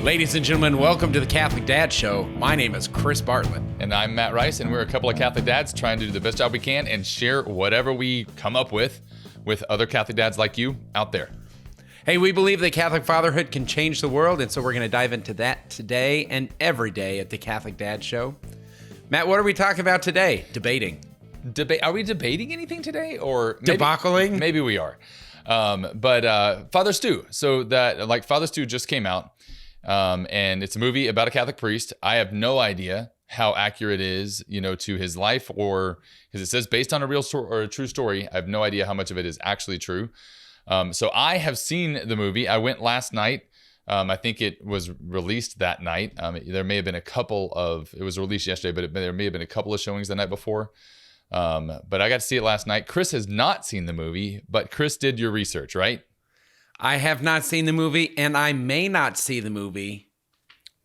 Ladies and gentlemen, welcome to the Catholic Dad Show. My name is Chris Bartlett. And I'm Matt Rice, and we're a couple of Catholic dads trying to do the best job we can and share whatever we come up with other Catholic dads like you out there. Hey, we believe that Catholic fatherhood can change the world, and so we're going to dive into that today and every day at the Catholic Dad Show. Matt, what are we talking about today? Debating. Are we debating anything today, or Debacling? Maybe we are. But Father Stu. So that Father Stu just came out, and it's a movie about a Catholic priest. I have no idea how accurate it is, to his life, or because it says based on a real story or a true story. I have no idea how much of it is actually true. So I have seen the movie. I went last night. I think it was released that night. There may have been it was released yesterday, but there may have been a couple of showings the night before. But I got to see it last night. Chris has not seen the movie, but Chris did your research, right? I have not seen the movie, and I may not see the movie.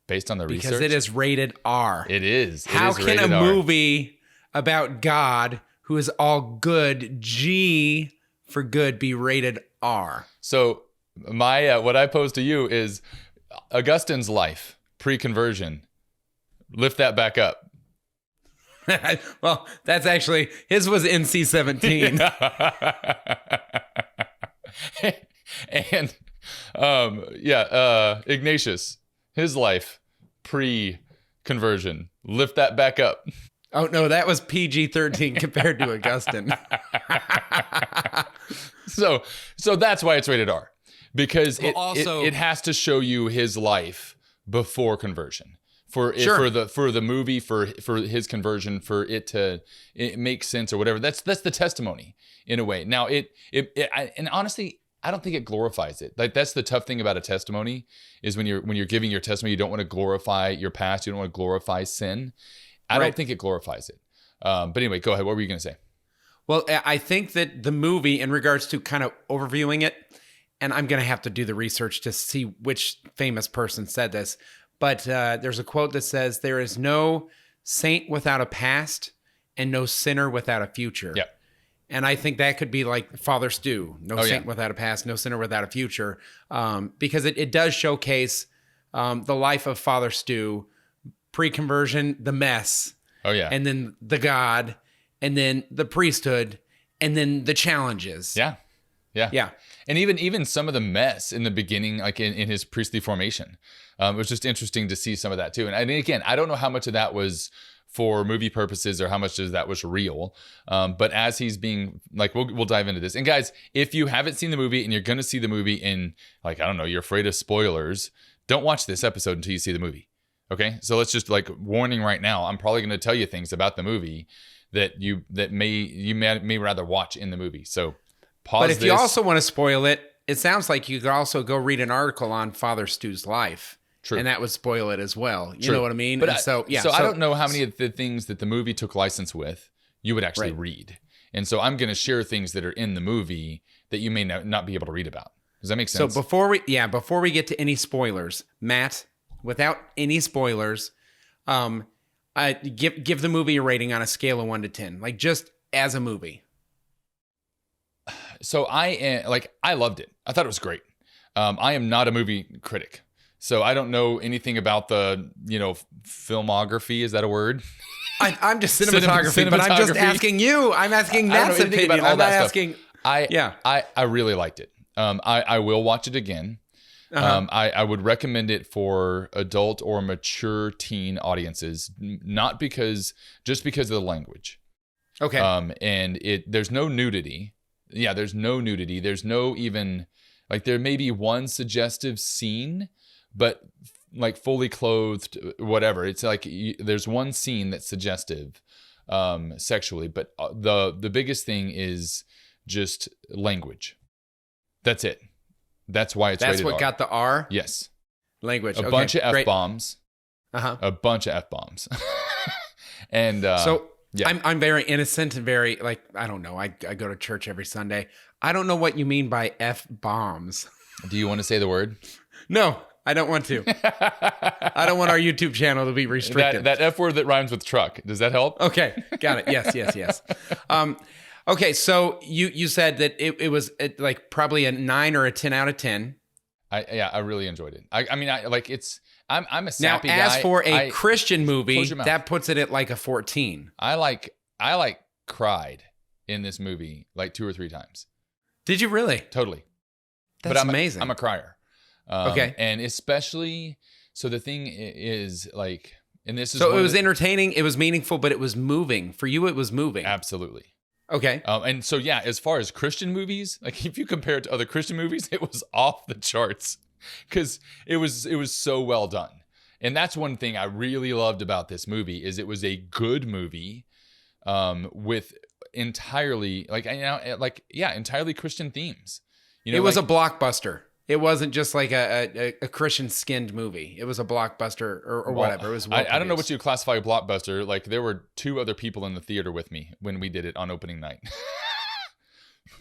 Based on the research? Because it is rated R. It is. How can a movie about God, who is all good, G for good, be rated R? So my what I pose to you is Augustine's life, pre-conversion. Lift that back up. Well, that's actually, his was NC-17. And Ignatius, his life pre-conversion. Lift that back up. Oh, no, that was PG-13 compared to Augustine. So that's why it's rated R, because it has to show you his life before conversion. For the movie, for his conversion, for it makes sense or whatever. That's the testimony in a way. Now and honestly, I don't think it glorifies it. Like, that's the tough thing about a testimony, is when you're giving your testimony, you don't want to glorify your past. You don't want to glorify sin. I don't think it glorifies it. But anyway, go ahead. What were you going to say? Well, I think that the movie, in regards to kind of overviewing it, and I'm going to have to do the research to see which famous person said this, but there's a quote that says, "There is no saint without a past and no sinner without a future." Yep. And I think that could be like Father Stu, no saint without a past, no sinner without a future, because it does showcase the life of Father Stu, pre-conversion, the mess, and then the God, and then the priesthood, and then the challenges. Yeah. And even some of the mess in the beginning, like in his priestly formation, it was just interesting to see some of that too. And again, I don't know how much of that was for movie purposes or how much of that was real. But as he's being, we'll dive into this. And guys, if you haven't seen the movie and you're going to see the movie in, you're afraid of spoilers, don't watch this episode until you see the movie. Okay? So let's just warning right now, I'm probably going to tell you things about the movie that you may rather watch in the movie. So pause. But if you also want to spoil it, it sounds like you could also go read an article on Father Stu's life. True. And that would spoil it as well. You know what I mean? But so I don't know how many of the things that the movie took license with you would actually read. And so I'm going to share things that are in the movie that you may not be able to read about. Does that make sense? So before we get to any spoilers, Matt, without any spoilers, give the movie a rating on a scale of 1 to 10, just as a movie. So I loved it. I thought it was great. I am not a movie critic, so I don't know anything about the, filmography. Is that a word? I'm just cinematography, but I'm just asking you. I'm asking Matt's opinion. I'm not asking. I really liked it. I will watch it again. Uh-huh. I would recommend it for adult or mature teen audiences, just because of the language. Okay. And there's no nudity. Yeah, there's no nudity. There's no even, there may be one suggestive scene, but fully clothed, whatever. It's there's one scene that's suggestive sexually, but the biggest thing is just language. That's it. That's why it's rated R. That's what got the R? Yes. Language. A bunch of F-bombs. Uh-huh. A bunch of F-bombs. And I'm very innocent and very, I don't know. I go to church every Sunday. I don't know what you mean by F-bombs. Do you want to say the word? No, I don't want to. I don't want our YouTube channel to be restricted. That F word that rhymes with truck. Does that help? Okay. Got it. Yes. Okay, so you said that it was probably a 9 or a 10 out of 10. I really enjoyed it. I mean, I'm a Now, sappy guy. as for a Christian movie, Close your mouth. that puts it at like a 14. I cried in this movie like 2 or 3 times. Did you really? Totally. That's but amazing. I'm a crier. Okay. And especially, so the thing is like, and this is so it was entertaining, it was meaningful, but it was moving. For you, it was moving. Absolutely. Okay. And so, yeah, as far as Christian movies, like if you compare it to other Christian movies, it was off the charts because it was so well done. And that's one thing I really loved about this movie is it was a good movie with entirely entirely Christian themes. You know, it was a blockbuster. It wasn't just like a Christian skinned movie. It was a blockbuster or whatever. It was. I don't know what you classify a blockbuster. Like there were 2 other people in the theater with me when we did it on opening night.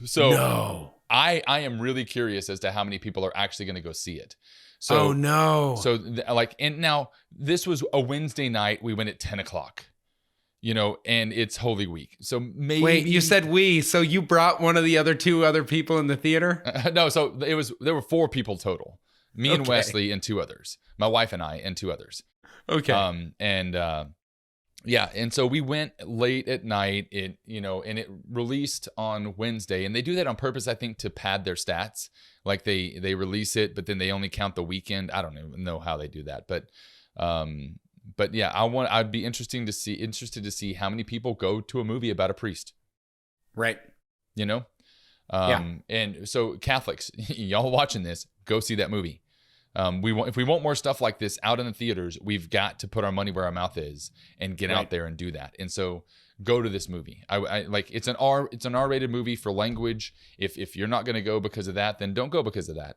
So no. I am really curious as to how many people are actually going to go see it. So, oh no. So and now this was a Wednesday night. We went at 10 o'clock. You know, and it's Holy Week. So maybe. Wait, you said we. So you brought one of the other 2 other people in the theater? No, so there were 4 people total. Me and Wesley and 2 others. My wife and I and 2 others. Okay. And so we went late at night. And it released on Wednesday, and they do that on purpose, I think, to pad their stats. Like they release it, but then they only count the weekend. I don't even know how they do that, but yeah, I'd be interested to see how many people go to a movie about a priest. Right. You know? Yeah. And so Catholics, y'all watching this, go see that movie. If we want more stuff like this out in the theaters, we've got to put our money where our mouth is and get out there and do that. And so go to this movie. I like it's an R-rated movie for language. If you're not going to go because of that, then don't go because of that.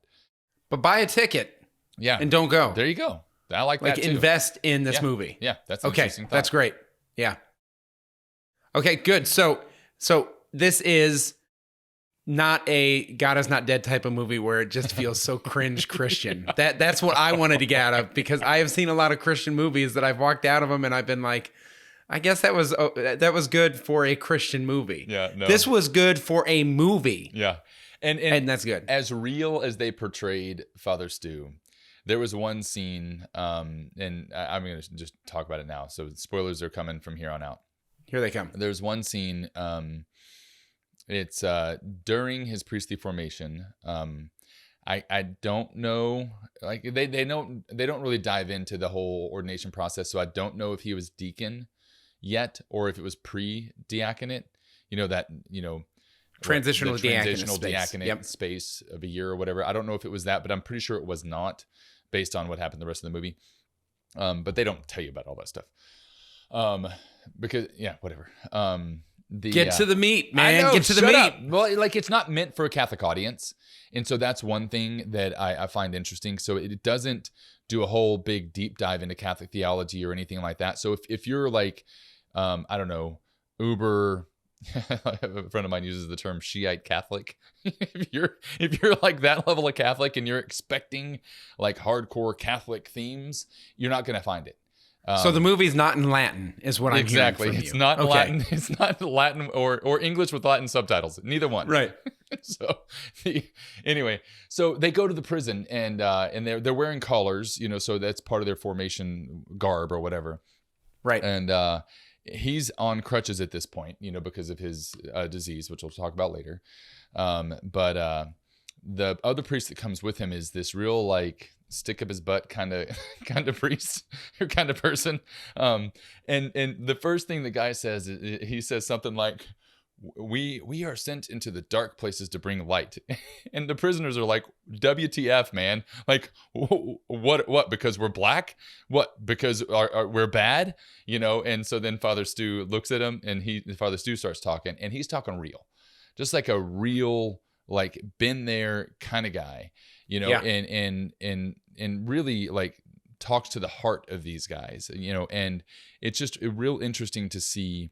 But buy a ticket. Yeah. And don't go. There you go. I like that too. Invest in this movie. Yeah, that's an interesting thought. That's great. Yeah. Okay, good. So this is not a God is not dead type of movie where it just feels so cringe Christian. That's what I wanted to get out of, because I have seen a lot of Christian movies that I've walked out of them and I've been like, I guess that was good for a Christian movie. Yeah, no. This was good for a movie. Yeah. And that's good. As real as they portrayed Father Stu, there was one scene, and I'm going to just talk about it now. So spoilers are coming from here on out. Here they come. There's one scene, it's during his priestly formation. I don't know, like they don't really dive into the whole ordination process. So I don't know if he was deacon yet or if it was pre-diaconate, transitional diaconate space of a year or whatever. I don't know if it was that, but I'm pretty sure it was not, based on what happened the rest of the movie. But they don't tell you about all that stuff. Because whatever. Get to the meat, man. I know, get to the meat. Up. Well, like it's not meant for a Catholic audience. And so that's one thing that I find interesting. So it doesn't do a whole big deep dive into Catholic theology or anything like that. So if you're like, I don't know, uber, a friend of mine uses the term Shiite Catholic. if you're like that level of Catholic and you're expecting like hardcore Catholic themes, you're not going to find it. So the movie's not in Latin, is what I'm hearing from you. It's not Latin. It's not Latin or English with Latin subtitles. Neither one. Right. So anyway, so they go to the prison and they're wearing collars, so that's part of their formation garb or whatever. Right. And he's on crutches at this point, because of his disease, which we'll talk about later. But the other priest that comes with him is this real like stick up his butt kind of priest or kind of person. And the first thing the guy says, he says something like, we are sent into the dark places to bring light. And the prisoners are like, WTF, man? Like, what? Because we're black? What? Because we're bad? And so then Father Stu looks at him and Father Stu starts talking, and he's talking real, just like a real, like been there kind of guy, and really like talks to the heart of these guys, and it's just real interesting to see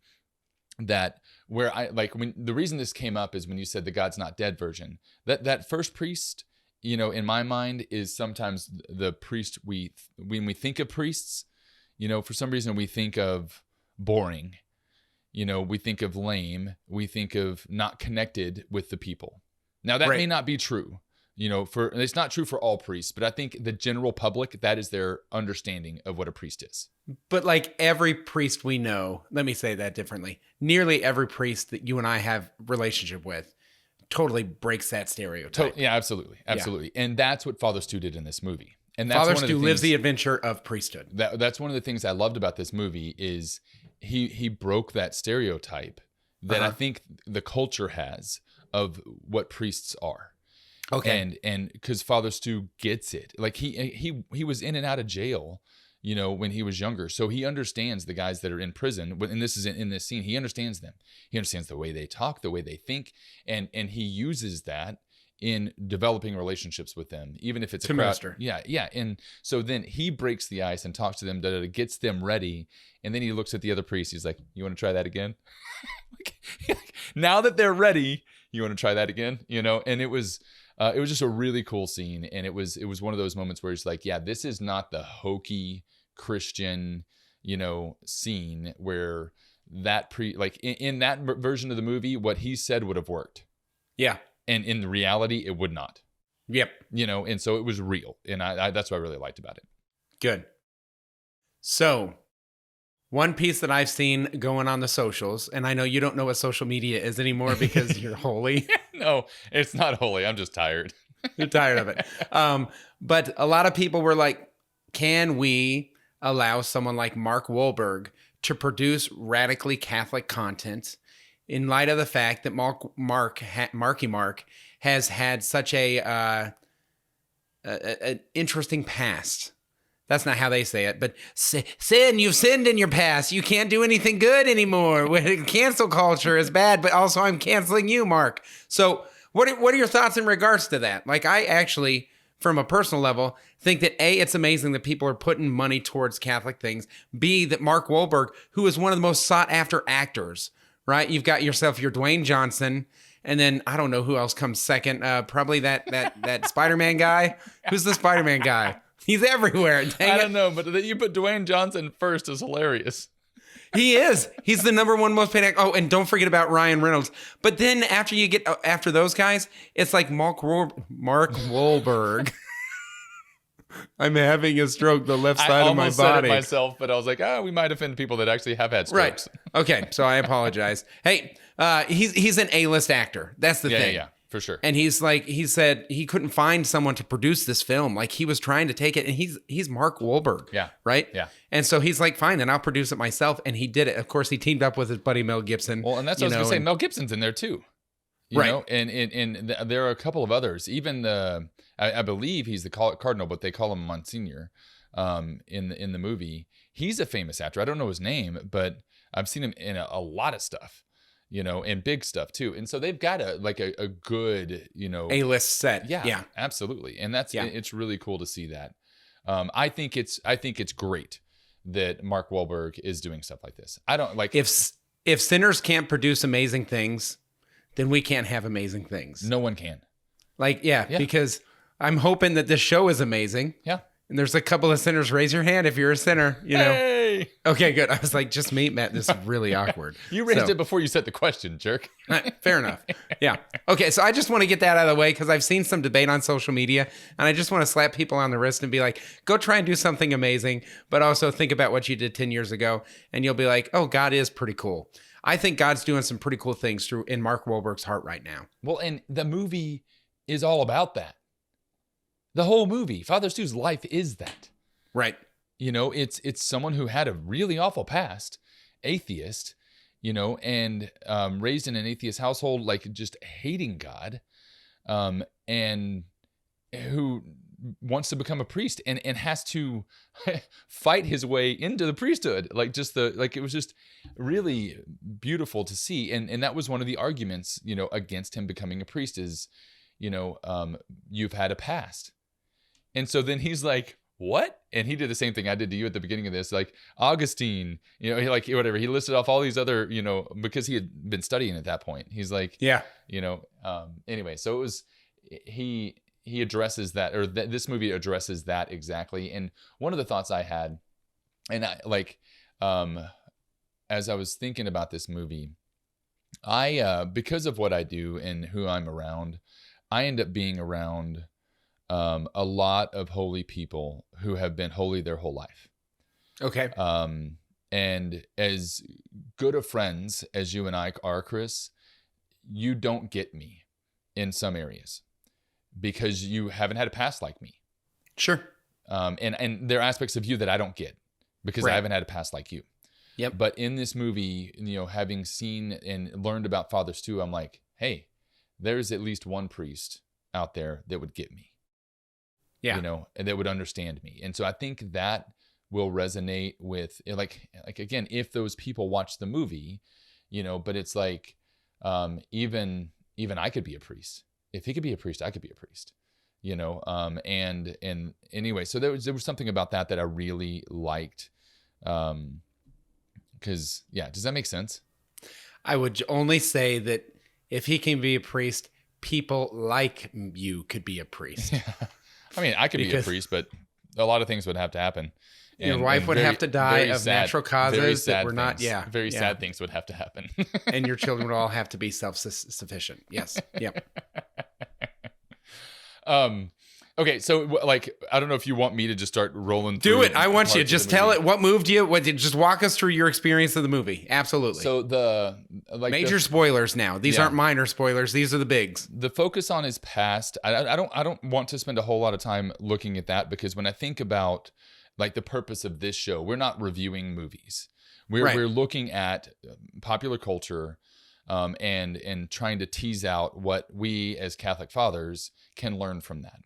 that where when the reason this came up is when you said the God's not dead version, that first priest, in my mind is sometimes the priest when we think of priests, for some reason we think of boring, we think of lame, we think of not connected with the people. Now that may not be true. it's not true for all priests, but I think the general public, that is their understanding of what a priest is. But like every priest we know, let me say that differently. Nearly every priest that you and I have relationship with totally breaks that stereotype. Yeah, absolutely. Absolutely. Yeah. And that's what Father Stu did in this movie. And that's Father Stu lives the adventure of priesthood. That's one of the things I loved about this movie is he broke that stereotype that I think the culture has of what priests are. Okay. And because Father Stu gets it. Like he was in and out of jail, when he was younger. So he understands the guys that are in prison. And this is in this scene. He understands them. He understands the way they talk, the way they think. And he uses that in developing relationships with them, even if it's a crowd. Yeah, yeah. And so then he breaks the ice and talks to them, gets them ready. And then he looks at the other priest. He's like, "You want to try that again?" Now that they're ready, you want to try that again? And it was just a really cool scene. And it was one of those moments where it's like, yeah, this is not the hokey Christian, scene where that in that version of the movie, what he said would have worked. Yeah. And in reality, it would not. Yep. And so it was real. And I that's what I really liked about it. Good. So one piece that I've seen going on the socials, and I know you don't know what social media is anymore because you're holy. No, it's not holy. I'm just tired. You're tired of it. But a lot of people were like, can we allow someone like Mark Wahlberg to produce radically Catholic content in light of the fact that Marky Mark has had such an interesting past? That's not how they say it, but sin, you've sinned in your past. You can't do anything good anymore. Cancel culture is bad, but also I'm canceling you, Mark. So what are your thoughts in regards to that? Like, I actually, from a personal level, think that A, it's amazing that people are putting money towards Catholic things. B, that Mark Wahlberg, who is one of the most sought after actors, right? You've got yourself your Dwayne Johnson, and then I don't know who else comes second. Probably that Spider-Man guy. Who's the Spider-Man guy? He's everywhere. I don't know, but that you put Dwayne Johnson first is hilarious. He is. He's the number one most paid actor. Oh, and don't forget about Ryan Reynolds. But then after you get after those guys, it's like Mark Wahlberg. I'm having a stroke. The left side of my body. I almost said it myself, but I was like, we might offend people that actually have had strokes. Right. Okay, so I apologize. Hey, he's an A-list actor. That's the thing. Yeah. For sure. And he said he couldn't find someone to produce this film. Like, he was trying to take it, and he's Mark Wahlberg. Yeah. Right? Yeah. And so he's like, fine, then I'll produce it myself. And he did it. Of course, he teamed up with his buddy Mel Gibson. Well, and that's what I was going to say. Mel Gibson's in there too. You know? And there are a couple of others. Even I believe he's the cardinal, but they call him Monsignor in the movie. He's a famous actor. I don't know his name, but I've seen him in a lot of stuff. And big stuff too. And so they've got a good, A-list set. Yeah, absolutely. And it's really cool to see that. I think it's great that Mark Wahlberg is doing stuff like this. I don't like if sinners can't produce amazing things, then we can't have amazing things. No one can. Because I'm hoping that this show is amazing. Yeah. And there's a couple of sinners. Raise your hand if you're a sinner. Hey! Okay, good. I was like, just me, Matt. This is really awkward. You raised it before you said the question, jerk. Fair enough. Yeah. Okay, so I just want to get that out of the way because I've seen some debate on social media, and I just want to slap people on the wrist and be like, go try and do something amazing, but also think about what you did 10 years ago, and you'll be like, oh, God is pretty cool. I think God's doing some pretty cool things in Mark Wahlberg's heart right now. Well, and the movie is all about that. The whole movie, Father Stu's life is that. Right. It's someone who had a really awful past, atheist, and raised in an atheist household, like just hating God, and who wants to become a priest and has to fight his way into the priesthood. It was just really beautiful to see. And that was one of the arguments, against him becoming a priest is, you've had a past. And so then he's like, what? And he did the same thing I did to you at the beginning of this, like Augustine, he listed off all these other, because he had been studying at that point. He's like, yeah, anyway, so it was, he addresses that, or this movie addresses that exactly. And one of the thoughts I had, and as I was thinking about this movie, I, because of what I do and who I'm around, I end up being around a lot of holy people who have been holy their whole life. Okay. And as good of friends as you and I are, Chris, you don't get me in some areas because you haven't had a past like me. Sure. And there are aspects of you that I don't get because I haven't had a past like you. Yep. But in this movie, having seen and learned about Father Stu, I'm like, hey, there's at least one priest out there that would get me. Yeah. And that would understand me. And so I think that will resonate with like again, if those people watch the movie, but it's like, even I could be a priest. If he could be a priest, I could be a priest, and anyway, so there was something about that I really liked. Cause does that make sense? I would only say that if he can be a priest, people like you could be a priest. Yeah. I mean, I could be a priest, but a lot of things would have to happen. Your wife would have to die of natural causes that were not, very sad things would have to happen. And your children would all have to be self-sufficient. Yes. Yep. Okay. So like, I don't know if you want me to just start rolling through. Do it. I want you. Just tell it. What moved you? Just walk us through your experience of the movie. Absolutely. So major spoilers now. These aren't minor spoilers. These are the bigs. The focus on his past. I don't want to spend a whole lot of time looking at that because when I think about like the purpose of this show, we're not reviewing movies. We're looking at popular culture, and trying to tease out what we as Catholic fathers can learn from that.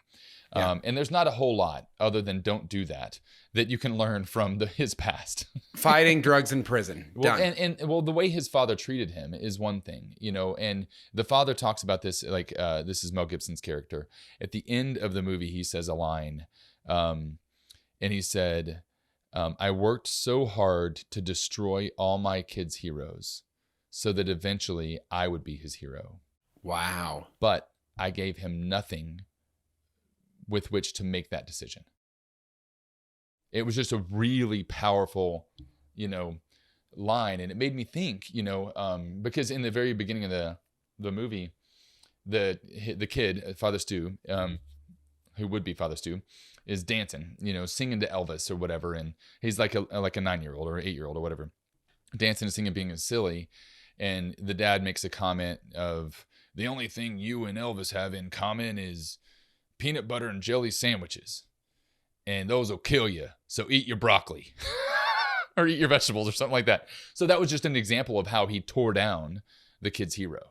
And there's not a whole lot other than don't do that you can learn from his past. Fighting, drugs, and prison. Well, Done. and the way his father treated him is one thing, and the father talks about this, like, this is Mel Gibson's character. At the end of the movie, he says a line, and he said, I worked so hard to destroy all my kids' heroes so that eventually I would be his hero. Wow. But I gave him nothing with which to make that decision. It was just a really powerful, line. And it made me think, because in the very beginning of the movie, the kid, Father Stu, who would be Father Stu, is dancing, singing to Elvis or whatever. And he's like a 9-year-old or 8-year-old or whatever, dancing and singing, being silly. And the dad makes a comment of, the only thing you and Elvis have in common is peanut butter and jelly sandwiches. And those will kill you. So eat your broccoli or eat your vegetables or something like that. So that was just an example of how he tore down the kid's hero.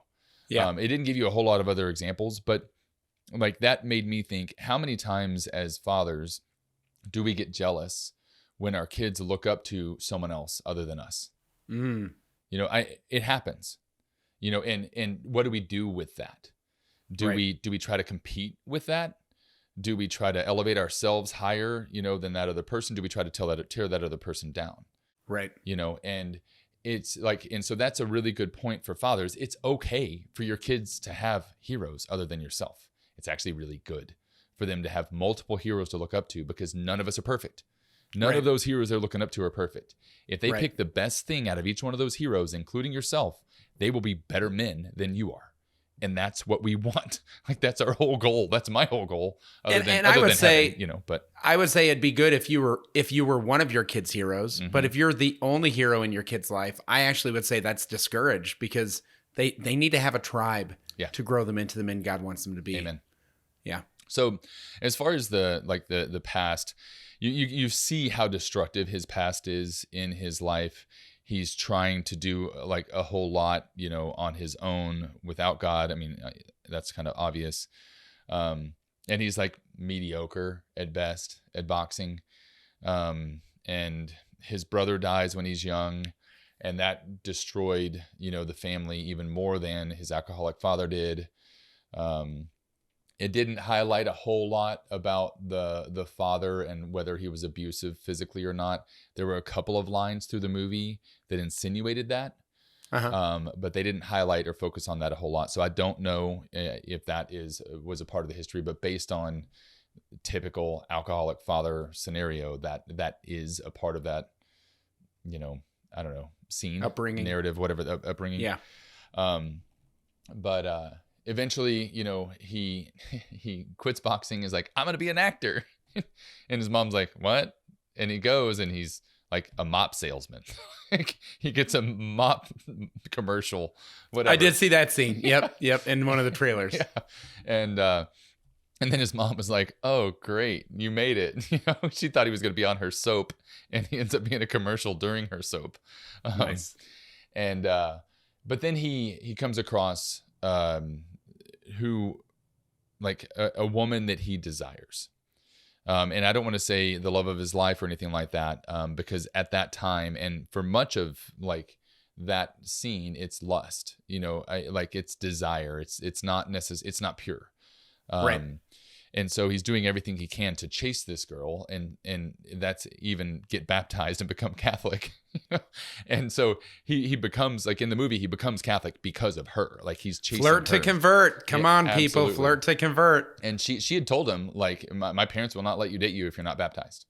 Yeah. It didn't give you a whole lot of other examples, but like that made me think, how many times as fathers do we get jealous when our kids look up to someone else other than us? Mm. It happens, and what do we do with that? Do we try to compete with that? Do we try to elevate ourselves higher, than that other person? Do we try to tear that other person down? Right. And it's like, and so that's a really good point for fathers. It's okay for your kids to have heroes other than yourself. It's actually really good for them to have multiple heroes to look up to because none of us are perfect. None of those heroes they're looking up to are perfect. If they pick the best thing out of each one of those heroes, including yourself, they will be better men than you are. And that's what we want. Like, that's our whole goal. That's my whole goal. I would say, I would say it'd be good if you were one of your kids' heroes. Mm-hmm. But if you're the only hero in your kid's life, I actually would say that's discouraged because they need to have a tribe to grow them into the men God wants them to be. Amen. Yeah. So as far as the past, you see how destructive his past is in his life. He's trying to do like a whole lot, on his own without God. I mean, that's kind of obvious. And he's like mediocre at best at boxing. And his brother dies when he's young, and that destroyed, the family even more than his alcoholic father did. It didn't highlight a whole lot about the father and whether he was abusive physically or not. There were a couple of lines through the movie that insinuated that, but they didn't highlight or focus on that a whole lot. So I don't know if that was a part of the history, but based on typical alcoholic father scenario, that is a part of that, I don't know, scene, upbringing, narrative, whatever the upbringing. Yeah. But eventually, he he quits boxing. Is like, I'm gonna be an actor, and his mom's like, what? And he goes, and he's like a mop salesman. He gets a mop commercial, whatever. I did see that scene. Yep, in one of the trailers. Yeah. And then his mom was like, "Oh, great, you made it." She thought he was going to be on her soap, and he ends up being a commercial during her soap. Nice. But then he comes across who, like a woman that he desires. And I don't want to say the love of his life or anything like that, because at that time and for much of like that scene, it's lust. Like it's desire. It's not it's not pure. Right. And so he's doing everything he can to chase this girl, and that's even get baptized and become Catholic. And so he becomes, like in the movie, he becomes Catholic because of her. Like he's chasing flirt her. to convert. Come on, people, absolutely. flirt to convert. And she had told him, like, my parents will not let you date you if you're not baptized.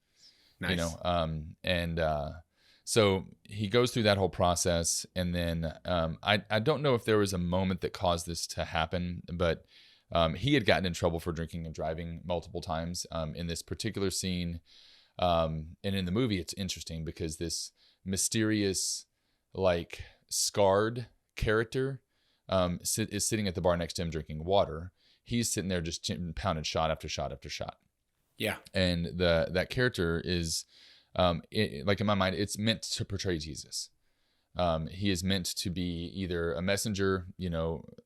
Nice. So he goes through that whole process, and then I don't know if there was a moment that caused this to happen, but he had gotten in trouble for drinking and driving multiple times in this particular scene. And in the movie, it's interesting because this mysterious, like, scarred character is sitting at the bar next to him drinking water. He's sitting there just pounding shot after shot after shot. Yeah. And that character is, like in my mind, it's meant to portray Jesus. He is meant to be either a messenger,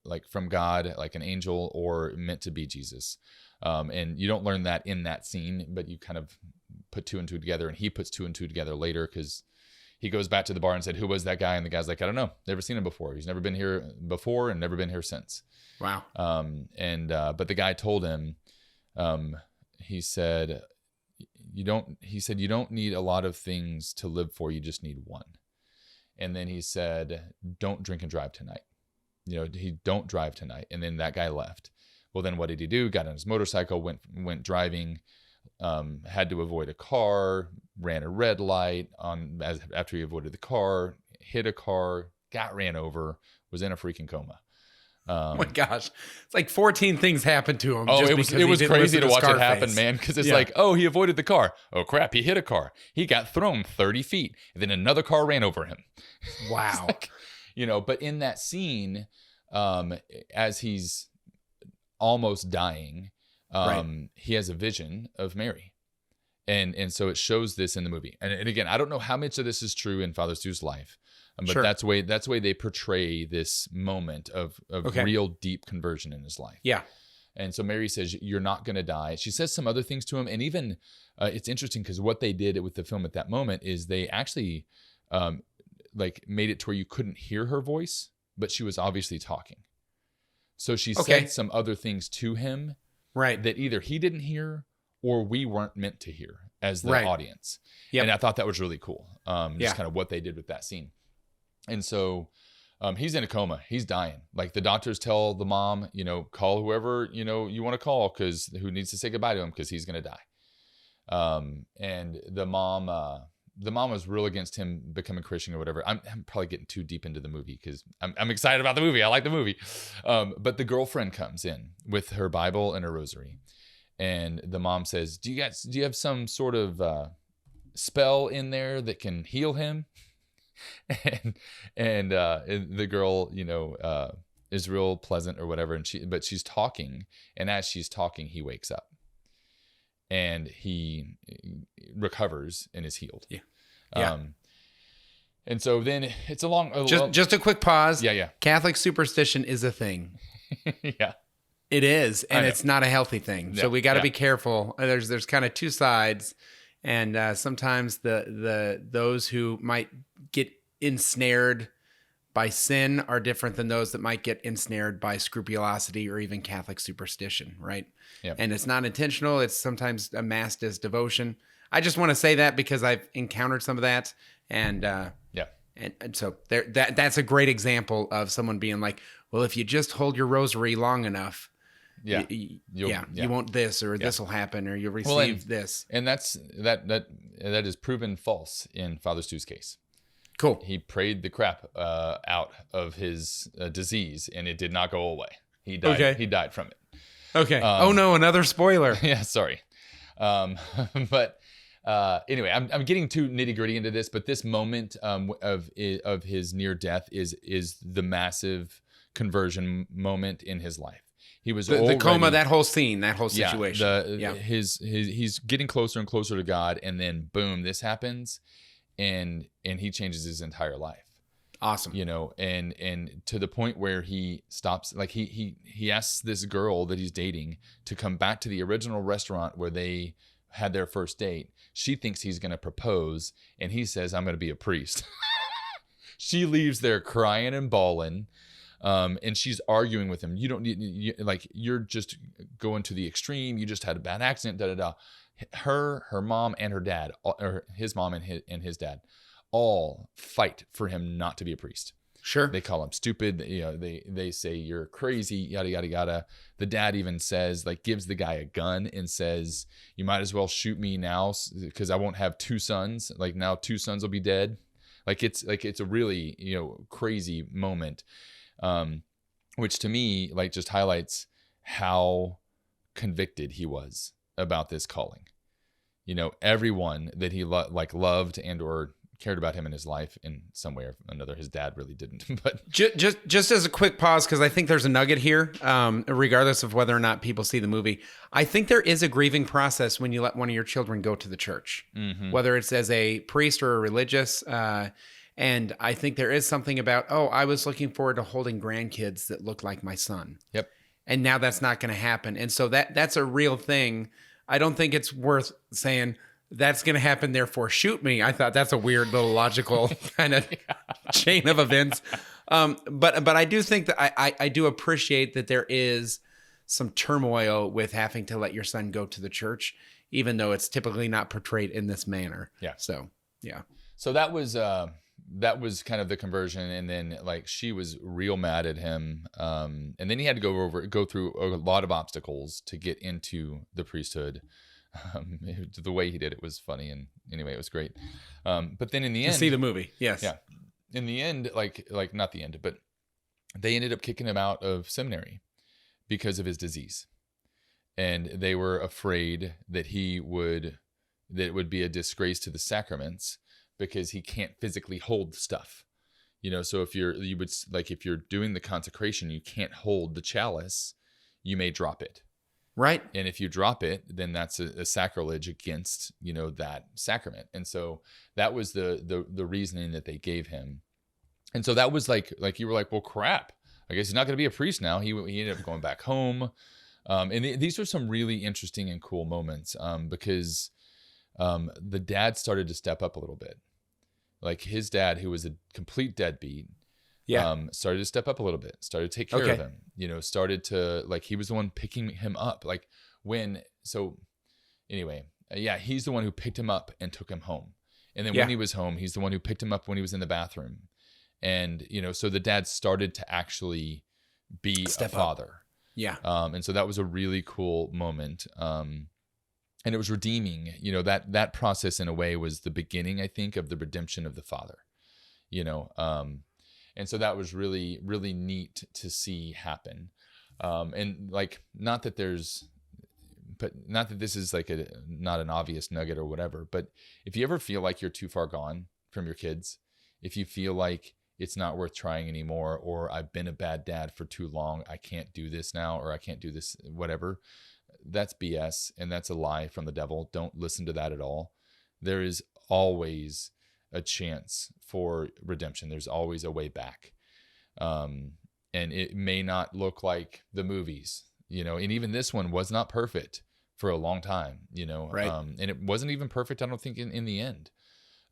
like from God, like an angel, or meant to be Jesus. And you don't learn that in that scene, but you kind of put two and two together, and he puts two and two together later because he goes back to the bar and said, "Who was that guy?" And the guy's like, "I don't know. Never seen him before. He's never been here before and never been here since." Wow. But the guy told him, he said, you don't need a lot of things to live for. You just need one. And then he said, "Don't drink and drive tonight." Don't drive tonight. And then that guy left. Well, then what did he do? Got on his motorcycle, went driving, had to avoid a car, ran a red light after he avoided the car, hit a car, got ran over, was in a freaking coma. Oh my gosh. It's like 14 things happened to him. Oh, it was crazy to watch it happen, man. Because it's like, oh, he avoided the car. Oh, crap. He hit a car. He got thrown 30 feet. And then another car ran over him. Wow. But in that scene, as he's almost dying, he has a vision of Mary. And so it shows this in the movie. And again, I don't know how much of this is true in Father Stu's life. But sure. that's the way they portray this moment of real deep conversion in his life. Yeah. And so Mary says, "You're not going to die." She says some other things to him. And even it's interesting because what they did with the film at that moment is they actually made it to where you couldn't hear her voice, but she was obviously talking. So she said some other things to him that either he didn't hear or we weren't meant to hear as the audience. Yep. And I thought that was really cool. Just kind of what they did with that scene. And so he's in a coma. He's dying. Like the doctors tell the mom, call whoever, you want to call who needs to say goodbye to him because he's going to die. And the mom was real against him becoming Christian or whatever. I'm probably getting too deep into the movie because I'm excited about the movie. I like the movie. But the girlfriend comes in with her Bible and her rosary. And the mom says, do you have some sort of spell in there that can heal him? And the girl, is real pleasant or whatever. But she's talking. And as she's talking, he wakes up and he recovers and is healed. Yeah. And so then it's just a quick pause. Yeah. Catholic superstition is a thing. Yeah. It is. And it's not a healthy thing. Yeah. So we got to be careful. There's kind of two sides. And sometimes those who might get ensnared by sin are different than those that might get ensnared by scrupulosity or even Catholic superstition, right? Yep. And it's not intentional. It's sometimes amassed as devotion. I just want to say that because I've encountered some of that. And and so that's a great example of someone being like, well, if you just hold your rosary long enough, you won't this or this will happen or you'll receive this. And that is proven false in Father Stu's case. Cool. He prayed the crap out of his disease and it did not go away. He died. Okay. He died from it. Okay. Oh no, another spoiler. Yeah, sorry. But anyway, I'm getting too nitty gritty into this, but this moment of his near death is the massive conversion moment in his life. He was the coma, that whole scene, that whole situation. He's getting closer and closer to God, and then boom, this happens, and he changes his entire life. Awesome. You know, and to the point where he stops, like he asks this girl that he's dating to come back to the original restaurant where they had their first date. She thinks he's going to propose, and he says, "I'm going to be a priest." She leaves there crying and bawling. And she's arguing with him. You don't need, you're just going to the extreme. You just had a bad accident, Her mom and her dad, or his mom and his dad, all fight for him not to be a priest. Sure. They call him stupid. You know, they say you're crazy, yada, yada, yada. The dad even says, gives the guy a gun and says, you might as well shoot me now because I won't have two sons. Now 2 sons will be dead. It's a really, crazy moment. Which to me, just highlights how convicted he was about this calling. Everyone that he loved and or cared about him in his life in some way or another. His dad really didn't. But just as a quick pause, because I think there's a nugget here, regardless of whether or not people see the movie. I think there is a grieving process when you let one of your children go to the church, whether it's as a priest or a religious. And I think there is something about, I was looking forward to holding grandkids that look like my son. Yep. And now that's not going to happen. And so that's a real thing. I don't think it's worth saying that's going to happen, therefore shoot me. I thought that's a weird little logical kind of chain of events. But I do think that I do appreciate that there is some turmoil with having to let your son go to the church, even though it's typically not portrayed in this manner. Yeah. So, yeah. So that was kind of the conversion, and then she was real mad at him, and then he had to go through a lot of obstacles to get into the priesthood. The way he did it was funny, and anyway, it was great. But then in the end, see the movie, yes, yeah. In the end, not the end, but they ended up kicking him out of seminary because of his disease, and they were afraid that it would be a disgrace to the sacraments, because he can't physically hold stuff, so if you're doing the consecration, you can't hold the chalice, you may drop it. Right. And if you drop it, then that's a sacrilege against, that sacrament. And so that was the reasoning that they gave him. And so that was like you were like, well, crap, I guess he's not going to be a priest now. He ended up going back home. And these were some really interesting and cool moments, because the dad started to step up a little bit. His dad, who was a complete deadbeat, started to step up a little bit, started to take care of him, started to, he was the one picking him up. He's the one who picked him up and took him home. And then when he was home, he's the one who picked him up when he was in the bathroom. And, so the dad started to actually be a father. Up. Yeah. And so that was a really cool moment. And it was redeeming, that process in a way was the beginning, I think, of the redemption of the father, and so that was really, really neat to see happen. And not that this is not an obvious nugget or whatever, but if you ever feel like you're too far gone from your kids, if you feel like it's not worth trying anymore, or I've been a bad dad for too long, I can't do this now, or I can't do this, whatever, that's BS, and that's a lie from the devil. Don't listen to that at all. There is always a chance for redemption. There's always a way back. And it may not look like the movies, and even this one was not perfect for a long time, right. And it wasn't even perfect, I don't think, in the end.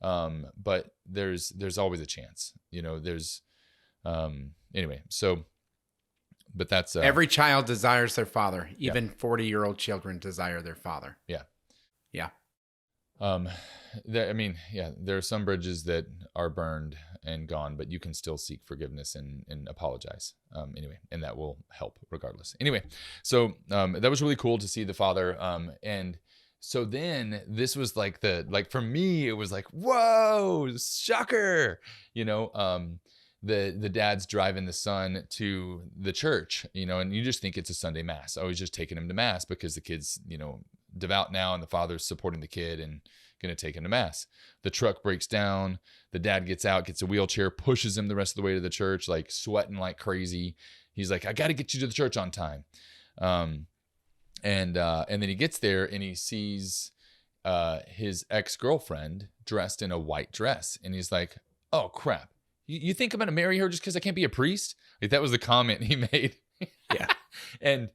But there's always a chance, there's, anyway, so, but that's, every child desires their father. Even 40-year-old children desire their father. Yeah. Yeah. There are some bridges that are burned and gone, but you can still seek forgiveness and apologize. Anyway, and that will help regardless. Anyway, so that was really cool to see the father. And so then this was for me, it was whoa, shocker, the dad's driving the son to the church, and you just think it's a Sunday mass. Oh, he's just taking him to mass because the kid's, devout now and the father's supporting the kid and going to take him to mass. The truck breaks down. The dad gets out, gets a wheelchair, pushes him the rest of the way to the church, like sweating like crazy. He's like, I got to get you to the church on time. And then he gets there and he sees his ex-girlfriend dressed in a white dress. And he's like, oh, crap. You think I'm going to marry her just because I can't be a priest? Like, that was the comment he made. Yeah. And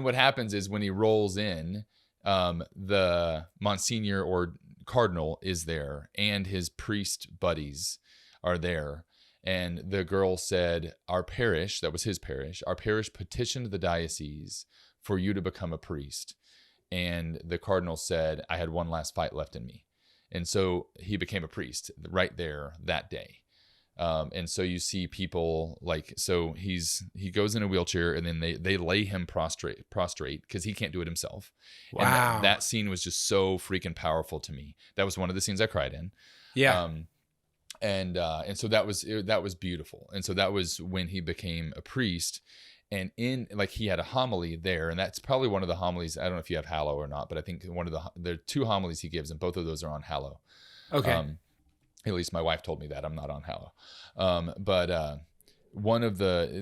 what happens is when he rolls in, the Monsignor or Cardinal is there and his priest buddies are there. And the girl said, our parish, that was his parish, our parish petitioned the diocese for you to become a priest. And the Cardinal said, I had one last fight left in me. And so he became a priest right there that day. And so you see people like, so he goes in a wheelchair and then they lay him prostrate because he can't do it himself. Wow. And that scene was just so freaking powerful to me. That was one of the scenes I cried in. Yeah. And so that was beautiful. And so that was when he became a priest, and he had a homily there. And that's probably one of the homilies. I don't know if you have Hallow or not, but I think there are 2 homilies he gives and both of those are on Hallow. Okay. At least my wife told me that. I'm not on Hallow. But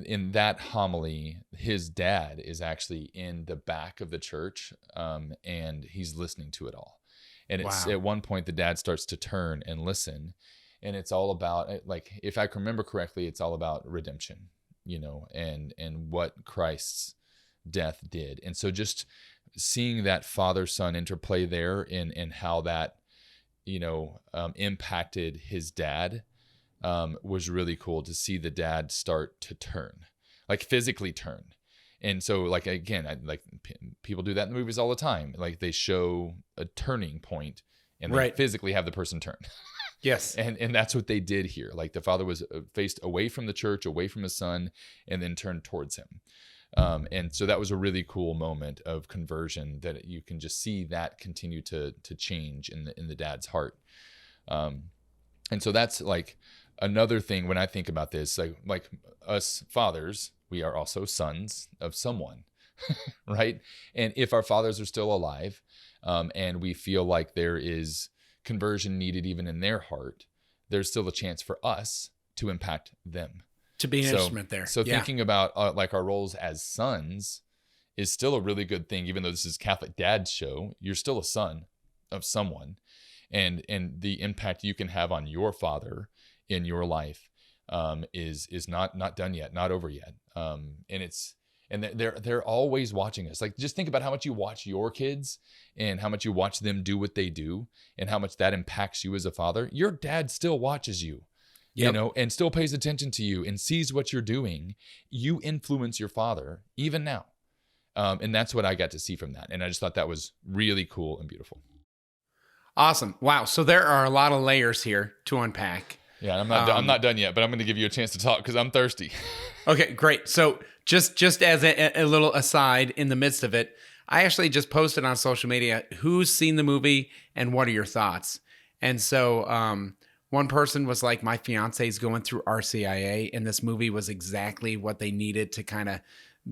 in that homily, his dad is actually in the back of the church, and he's listening to it all. And it's at one point the dad starts to turn and listen, and it's all about, like, if I can remember correctly, it's all about redemption, and what Christ's death did. And so just seeing that father-son interplay there and how that impacted his dad was really cool to see the dad start to turn, like physically turn. And so, like, again, people do that in the movies all the time. Like, they show a turning point and they physically have the person turn. Yes. And that's what they did here. Like, the father was faced away from the church, away from his son, and then turned towards him. And so that was a really cool moment of conversion that you can just see that continue to change in the dad's heart. And so that's like another thing when I think about this, like us fathers, we are also sons of someone, right? And if our fathers are still alive, and we feel like there is conversion needed even in their heart, there's still a chance for us to impact them. To be an instrument there. So thinking about like our roles as sons is still a really good thing. Even though this is Catholic Dad's show, you're still a son of someone, and the impact you can have on your father in your life is not done yet, not over yet. And they're always watching us. Like, just think about how much you watch your kids and how much you watch them do what they do and how much that impacts you as a father. Your dad still watches you. Yep. And still pays attention to you and sees what you're doing. You influence your father even now. And that's what I got to see from that. And I just thought that was really cool and beautiful. Awesome. Wow. So there are a lot of layers here to unpack. Yeah, I'm not done yet, but I'm going to give you a chance to talk because I'm thirsty. Okay, great. So just as a little aside in the midst of it, I actually just posted on social media, who's seen the movie and what are your thoughts? And so, one person was like, my fiance's going through RCIA, and this movie was exactly what they needed to kind of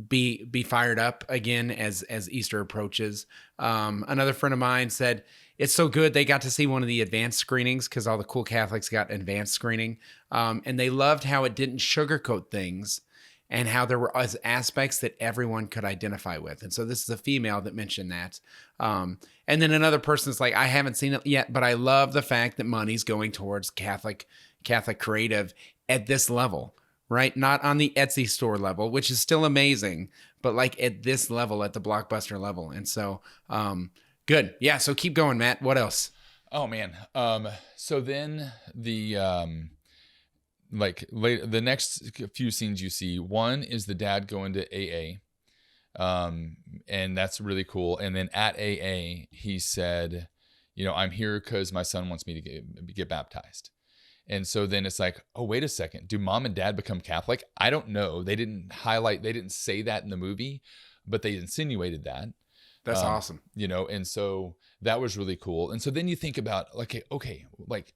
be fired up again as Easter approaches. Another friend of mine said, it's so good they got to see one of the advanced screenings because all the cool Catholics got advanced screening. And they loved how it didn't sugarcoat things and how there were aspects that everyone could identify with. And so this is a female that mentioned that. And then another person's like, I haven't seen it yet, but I love the fact that money's going towards Catholic creative at this level, right? Not on the Etsy store level, which is still amazing, but like at this level, at the Blockbuster level. And so, good. Yeah. So keep going, Matt. What else? Oh man. So then the next few scenes you see, one is the dad going to AA. And that's really cool. And then at AA, he said, I'm here because my son wants me to get baptized. And so then it's like, oh, wait a second. Do mom and dad become Catholic? I don't know. They didn't say that in the movie, but they insinuated that. That's awesome. And so that was really cool. And so then you think about like, okay, like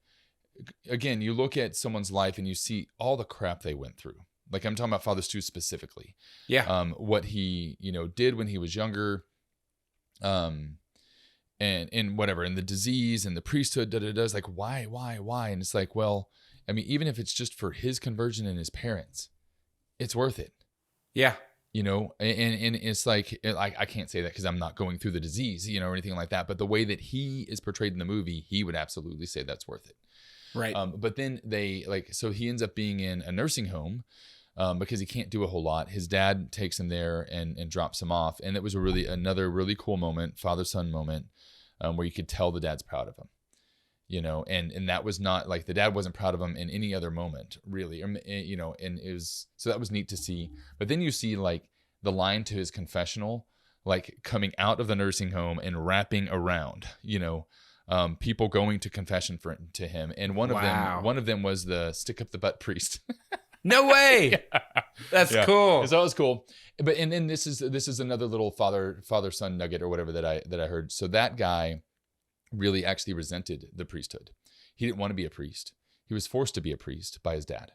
again, you look at someone's life and you see all the crap they went through. Like I'm talking about Father Stu specifically. Yeah. What he, did when he was younger, and whatever, and the disease and the priesthood, it's like, why? And it's like, well, I mean, even if it's just for his conversion and his parents, it's worth it. Yeah. And it's like, I can't say that because I'm not going through the disease, or anything like that. But the way that he is portrayed in the movie, he would absolutely say that's worth it. Right. But then so he ends up being in a nursing home because he can't do a whole lot. His dad takes him there and drops him off. And it was another really cool moment, father-son moment, where you could tell the dad's proud of him. And that was not like the dad wasn't proud of him in any other moment, really. And it was, so that was neat to see. But then you see like the line to his confessional, like coming out of the nursing home and wrapping around, people going to confession to him. And one of them was the stick up the butt priest. No way. Yeah. That's cool. So that was cool. But, and then this is another little father-son nugget or whatever that I heard. So that guy really actually resented the priesthood. He didn't want to be a priest. He was forced to be a priest by his dad.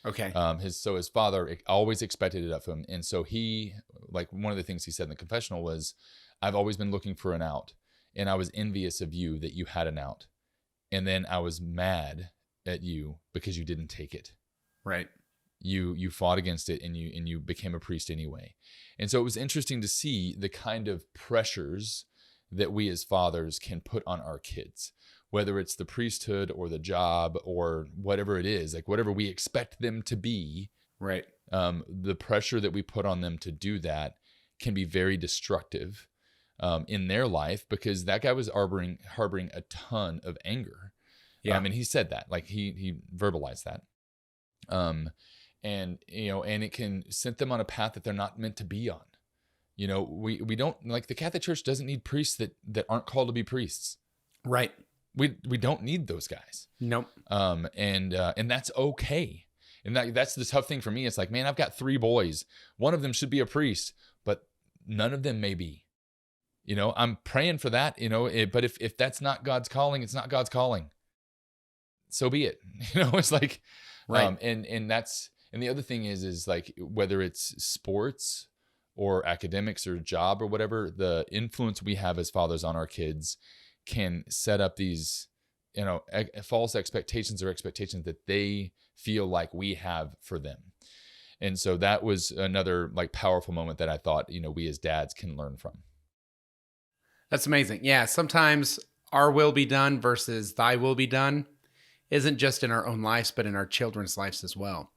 Okay. His father always expected it of him. And so he, like one of the things he said in the confessional was, I've always been looking for an out, and I was envious of you that you had an out. And then I was mad at you because you didn't take it. Right. You fought against it and you became a priest anyway. And so it was interesting to see the kind of pressures that we as fathers can put on our kids, whether it's the priesthood or the job or whatever it is, like whatever we expect them to be. Right. The pressure that we put on them to do that can be very destructive in their life, because that guy was harboring a ton of anger. Yeah. And he said that, like he verbalized that. And it can send them on a path that they're not meant to be on. We don't, like, the Catholic Church doesn't need priests that aren't called to be priests. Right. We don't need those guys. Nope. And that's okay. And that's the tough thing for me. It's like, man, I've got 3 boys. One of them should be a priest, but none of them may be. I'm praying for that, but if that's not God's calling, it's not God's calling. So be it. It's like, right. And the other thing is like, whether it's sports or academics or job or whatever, the influence we have as fathers on our kids can set up these, false expectations or expectations that they feel like we have for them. And so that was another like powerful moment that I thought, we as dads can learn from. That's amazing. Yeah. Sometimes our will be done versus thy will be done isn't just in our own lives, but in our children's lives as well.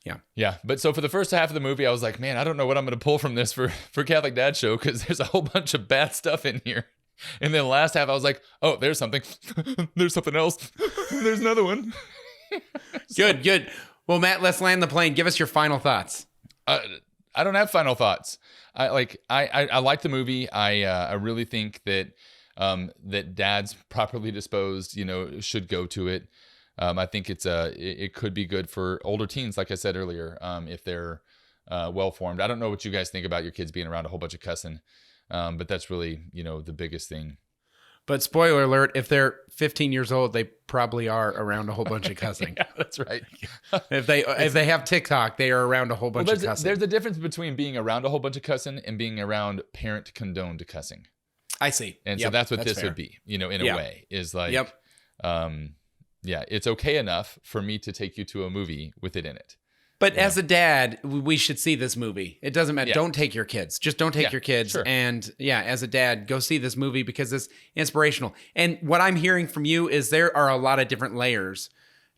Yeah. Yeah. But so for the first half of the movie, I was like, man, I don't know what I'm going to pull from this for Catholic Dad Show, because there's a whole bunch of bad stuff in here. And then the last half, I was like, oh, there's something. There's something else. There's another one. Good. Well, Matt, let's land the plane. Give us your final thoughts. I don't have final thoughts. I like the movie. I really think that that dads properly disposed, should go to it. I think it could be good for older teens, like I said earlier, if they're well formed. I don't know what you guys think about your kids being around a whole bunch of cussing, but that's really the biggest thing. But spoiler alert, if they're 15 years old, they probably are around a whole bunch of cussing. Yeah, that's right. If they have TikTok, they are around a whole bunch of cussing. There's a difference between being around a whole bunch of cussing and being around parent condoned cussing. I see. And so that's what this would be, in a way, is like, it's okay enough for me to take you to a movie with it in it. But as a dad, we should see this movie. It doesn't matter. Yeah. Don't take your kids. Just don't take your kids. Sure. And as a dad, go see this movie because it's inspirational. And what I'm hearing from you is there are a lot of different layers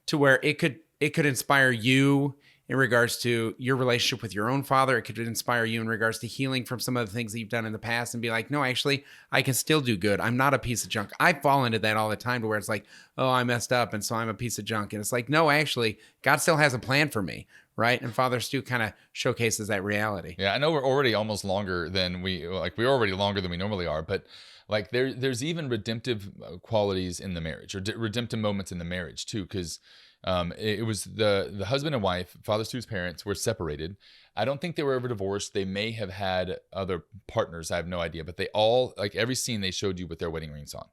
to where it could inspire you in regards to your relationship with your own father. It could inspire you in regards to healing from some of the things that you've done in the past and be like, no, actually, I can still do good. I'm not a piece of junk. I fall into that all the time to where it's like, oh, I messed up, and so I'm a piece of junk. And it's like, no, actually, God still has a plan for me, right? And Father Stu kind of showcases that reality. Yeah, I know we're already almost longer than we're already longer than we normally are, but like there's even redemptive qualities in the marriage, or redemptive moments in the marriage too, because it was the husband and wife, Father Stu's parents, were separated. I don't think they were ever divorced. They may have had other partners. I have no idea. But they all, like every scene they showed you with their wedding rings on.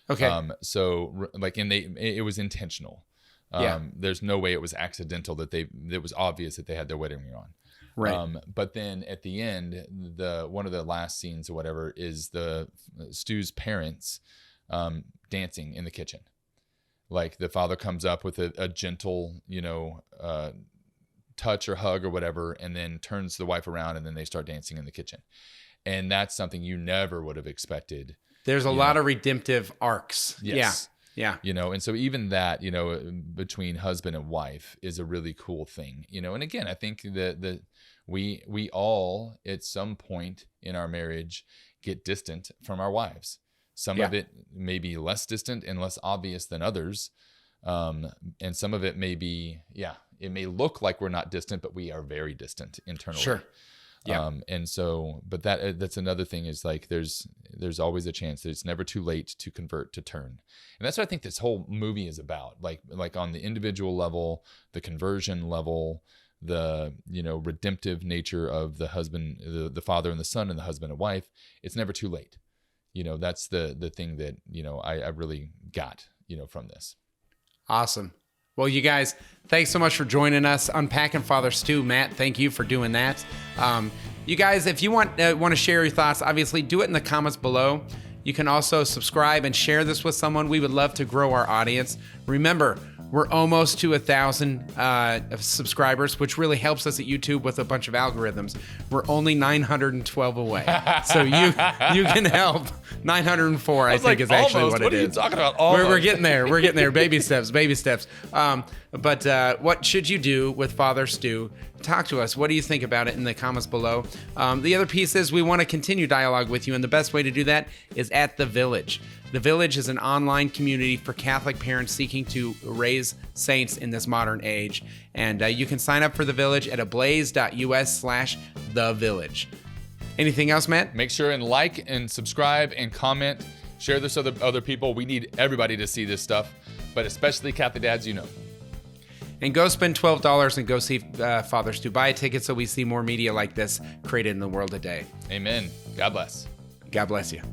Okay. It was intentional. There's no way it was accidental it was obvious that they had their wedding ring on. Right. But then at the end, one of the last scenes or whatever is Stu's parents dancing in the kitchen. Like the father comes up with a gentle, touch or hug or whatever, and then turns the wife around, and then they start dancing in the kitchen. And that's something you never would have expected. There's a lot of redemptive arcs. Yes. Yeah. And so even that, between husband and wife is a really cool thing, and again, I think that we all at some point in our marriage get distant from our wives. Some of it may be less distant and less obvious than others. And some of it may be, it may look like we're not distant, but we are very distant internally. Sure. Yeah. And so, but that's another thing is like, there's always a chance that it's never too late to convert, to turn. And that's what I think this whole movie is about. Like on the individual level, the conversion level, the, redemptive nature of the husband, the father and the son, and the husband and wife. It's never too late. That's the thing that, I really got, from this. Awesome. Well, you guys, thanks so much for joining us. Unpacking Father Stu. Matt, thank you for doing that. You guys, if you want to share your thoughts, obviously do it in the comments below. You can also subscribe and share this with someone. We would love to grow our audience. Remember, we're almost to 1,000 subscribers, which really helps us at YouTube with a bunch of algorithms. We're only 912 away. So you can help. 904, I think, is actually almost. what it is. What are you talking about? We're getting there. We're getting there. Baby steps. But what should you do with Father Stu? Talk to us. What do you think about it in the comments below? The other piece is we want to continue dialogue with you, and the best way to do that is at The Village. The Village is an online community for Catholic parents seeking to raise saints in this modern age. And you can sign up for The Village at ablaze.us/thevillage. Anything else, Matt? Make sure and like and subscribe and comment. Share this with other people. We need everybody to see this stuff, but especially Catholic dads, And go spend $12 and go see Father Stu. Buy a ticket so we see more media like this created in the world today. Amen. God bless. God bless you.